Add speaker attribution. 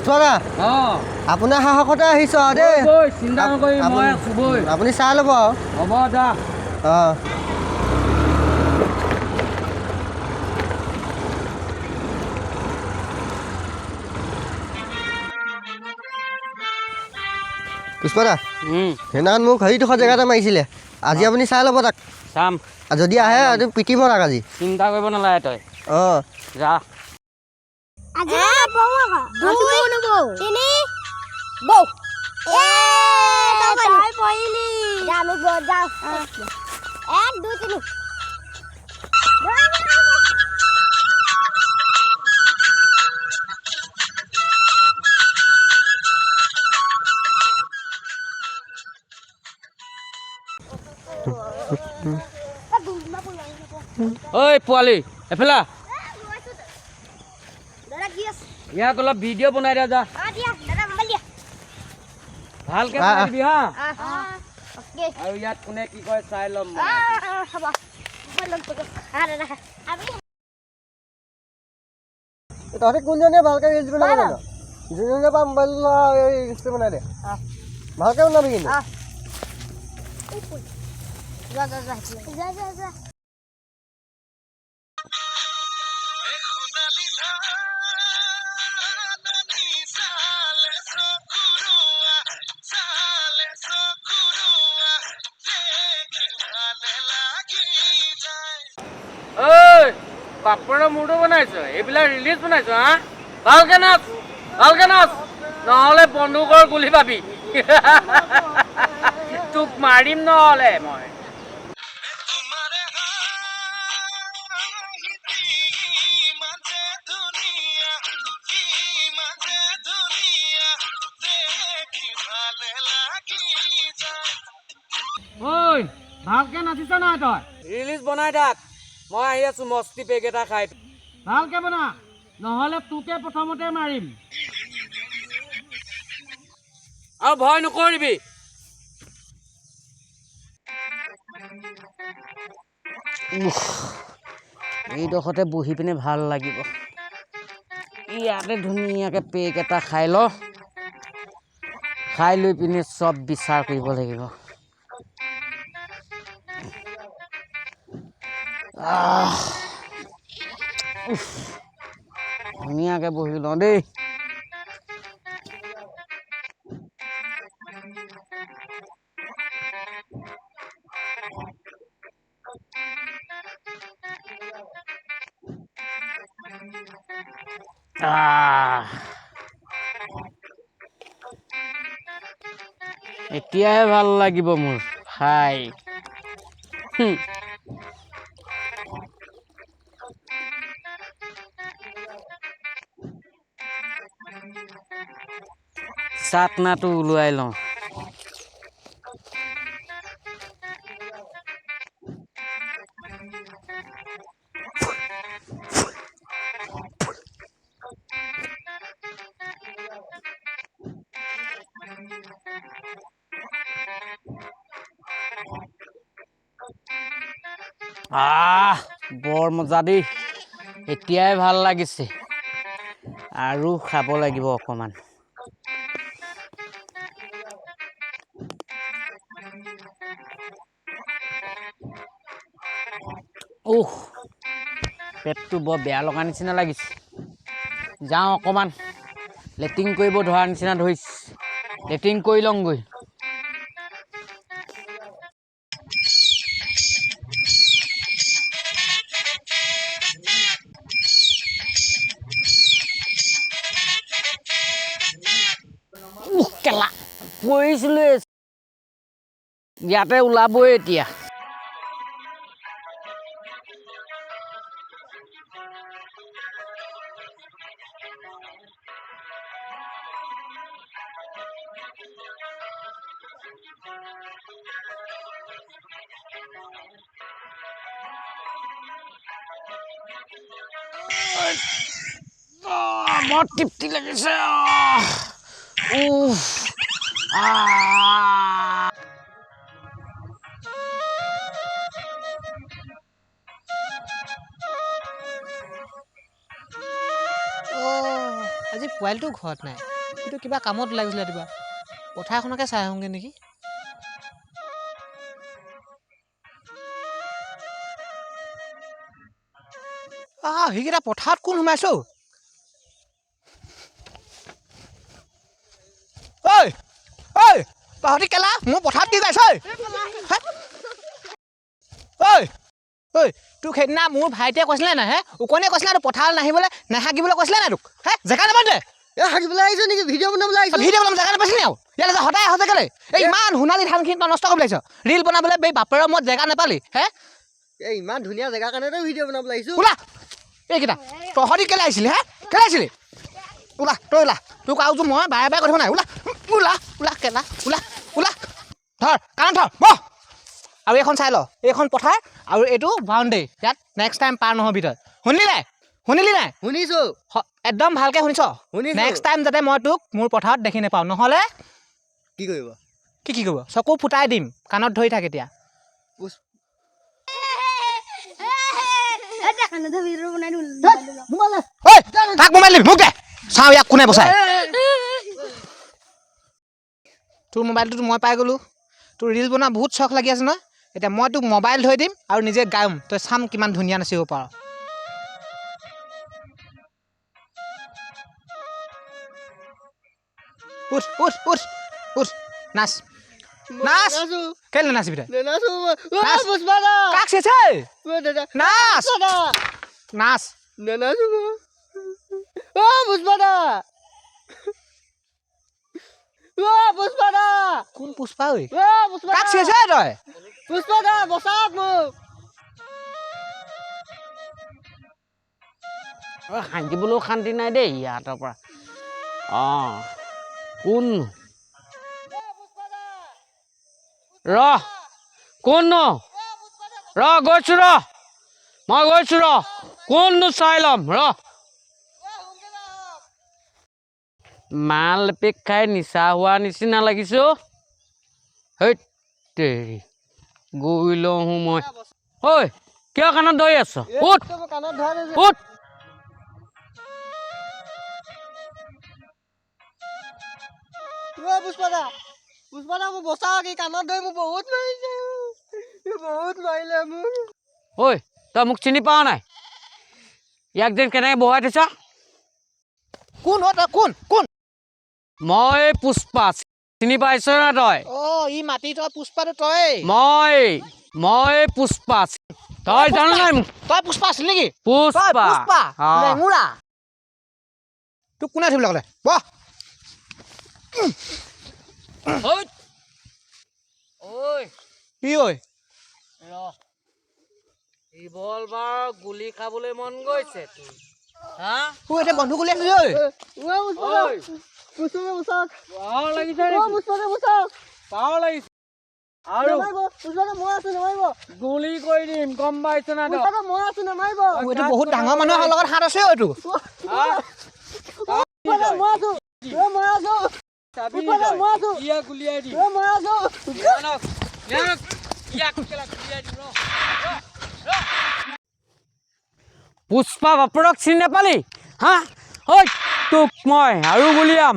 Speaker 1: পুষ্পদা আপোনাৰ সাহসতে আহিছোঁ আৰু দেই
Speaker 2: চিন্তা নকৰি মই আছোঁ বৈ
Speaker 1: আপুনি চাই ল'ব আৰু
Speaker 2: হ'ব যা
Speaker 1: অঁ পুষ্পদা সেইদিনাখন মোক হেৰিডোখৰ জেগা এটা মাৰিছিলে আজি আপুনি চাই ল'ব তাক
Speaker 2: চাম
Speaker 1: যদি আহে পিটিব তাক আজি
Speaker 2: চিন্তা কৰিব নালাগে তই
Speaker 1: অঁ
Speaker 2: যা ঐ পোৱালি এফালে ইয়াক অলপ ভিডিঅ' বনাই দিয়া যা ভালকে বনাই দিবি হা আৰু ইয়াত কোনে কি কয় চাই ল'ম
Speaker 1: তহঁতে কোনজনীয়ে ভালকে ৰিলচ বনাব জানো যোনজনীয়ে পৰা মোবাইল ৰিলচটো বনাই দে ভালকে বনাবি কিন্তু
Speaker 2: ঐ পাপড়ৰ মূৰটো বনাইছ এইবিলাক ৰিলিজ বনাইছ হা ভালকে নাচ নহ'লে বন্দুকৰ গুলি পাবি তোক মাৰিম নহ'লে মই ঐ ভালকে নাচিছ নাই তই ৰিলিজ বনাই থাক মই আহি আছো মস্তি পেক এটা খাই ভালকে বনা নহ'লে তোকে প্ৰথমতে মাৰিম আৰু ভয় নকৰিবি এইডোখৰতে বহি পিনে ভাল লাগিব ইয়াতে ধুনীয়াকে পেক এটা খাই ল খাই লৈ পিনে চব বিচাৰ কৰিব লাগিব ধুনীয়াকে বহি লওঁ দেই এতিয়াহে ভাল লাগিব মোৰ খাই চাটনাটো ওলোৱাই লওঁ বৰ মজা দেই এতিয়াই ভাল লাগিছে আৰু খাব লাগিব অকমান পেটটো বৰ বেয়া লগা নিচিনা লাগিছে যাওঁ অকমান লেট্ৰিন কৰিব ধৰা নিচিনা ধৰিছে লেট্ৰিন কৰি লওঁগৈ কেলা পৰিছিলো ইয়াতে ওলাবই এতিয়া বৰ তৃপ্তি লাগিছে
Speaker 3: আজি পোৱালিটো ঘৰত নাই কিন্তু কিবা কামত লাগিছিলে ৰাতিপুৱা পথাৰখনকে চাই আহোঁগৈ নেকি সেইকেইটা পথাৰত কোন সোমাইছ ঐ ঐ তহঁতি কেলা মোৰ পথাৰত কি গাইছ ঐ ঐ তোক সেইদিনা মোৰ ভাইটিয়ে কৈছিলে নাই হে উকনিয়ে কৈছিলে তোক পথাৰত নাহিবলৈ নাহাকিবলৈ কৈছিলে নাই তোক হে জেগা নাপাতে
Speaker 1: হাগিবলৈ আহিছ নেকি ভিডিঅ' বনাবলৈ আহিছ
Speaker 3: ভিডিঅ' বনাবলৈ জেগা নাপাইছিলি আৰু ইয়ালৈ সদায় আহ জেগালৈ এই ইমান সোণালী ধানখিনি তই নষ্ট কৰি পেলাইছ ৰিল বনাবলৈ এই বাপেৰৰ মত জেগা নাপালি হে
Speaker 1: এই ইমান ধুনীয়া জেগা কাৰণেতো ভিডিঅ' বনাবলৈ আহিছোঁ
Speaker 3: ওলা এইকেইটা তহঁতি কেলে আহিছিলি হে কেলে আহিছিলি ওলা তই ওলা তোক আৰু মই বাৰে বাৰে কথা নাই ওলা ওলা ওলা কেলা ওলা ওলা ধৰ কাণ ধৰ বহ আৰু এইখন চাই ল এইখন পথাৰ আৰু এইটো বাউণ্ডেৰী ইয়াত নেক্সট টাইম পাৰ নহবি তই শুনিলি নাই
Speaker 1: শুনিছোঁ
Speaker 3: একদম ভালকৈ শুনিছ নেক্সট টাইম যাতে মই তোক মোৰ পথাৰত দেখি নাপাওঁ নহ'লে
Speaker 1: কি কৰিব
Speaker 3: কি কৰিব চকু ফুটাই দিম কাণত ধৰি থাক এতিয়া তাক মোবাইল দিবি মোক দে চাওঁ ইয়াক কোনে বচাই তোৰ মোবাইলটোতো মই পাই গ'লোঁ তোৰ ৰিল বনোৱা বহুত চখ লাগি আছে নহয় এতিয়া মই তোক মোবাইল ধৰি দিম আৰু নিজে গাম তই চাম কিমান ধুনীয়া নাচিব পাৰ উঠ উঠ উঠ উঠ নাচ নাচ কেলে নাচিবি তই কাক চেছে নাচ নাচ কোন পুষ্পা ঐ কাক চেছে তই
Speaker 2: হাঁহিবলৈও শান্তি নাই দেই ইয়াৰ পৰা কোন কোন গৈছো মই গৈছো কোননো চাই ল'ম মাল পেক খাই নিচা হোৱা নিচিনা লাগিছো হেইত তেৰি গৈ লওঁ মই ঐ কিয় কাণত ধৰি আছ উঠ উঠ
Speaker 1: পুষ্পা মোক বচাওক এই কাণত ধৰি মোক বহুত মাৰিলে মোক
Speaker 2: ঐ তই মোক চিনি পাৱ নাই ইয়াক যেন কেনেকৈ বহাই থৈছ
Speaker 3: কোন তই কোন
Speaker 2: মই পুষ্পা চিনি পাইছ না তই
Speaker 3: ই মাতি তই পুষ্পাটো তই
Speaker 2: মই পুষ্পা তই জান নাই
Speaker 3: তই পুষ্পা আছিল নেকি
Speaker 2: পুষ্পা
Speaker 3: লেঙুৰা তোক কোনে ধৰিবলৈ ক'লে বহ কি ঐ
Speaker 2: ৰিভলভাৰ গুলি খাবলৈ মন গৈছে
Speaker 3: এতিয়া বন্ধু গুলি আছে
Speaker 2: গুলি কৰি দিম গম পাইছ না
Speaker 3: এইটো বহুত ডাঙৰ মানুহৰ লগত হাত আছে এইটো
Speaker 2: পুষ্পা বাপৰক চিনি নাপালি হা ঐ তোক মই আৰু গুলিয়াম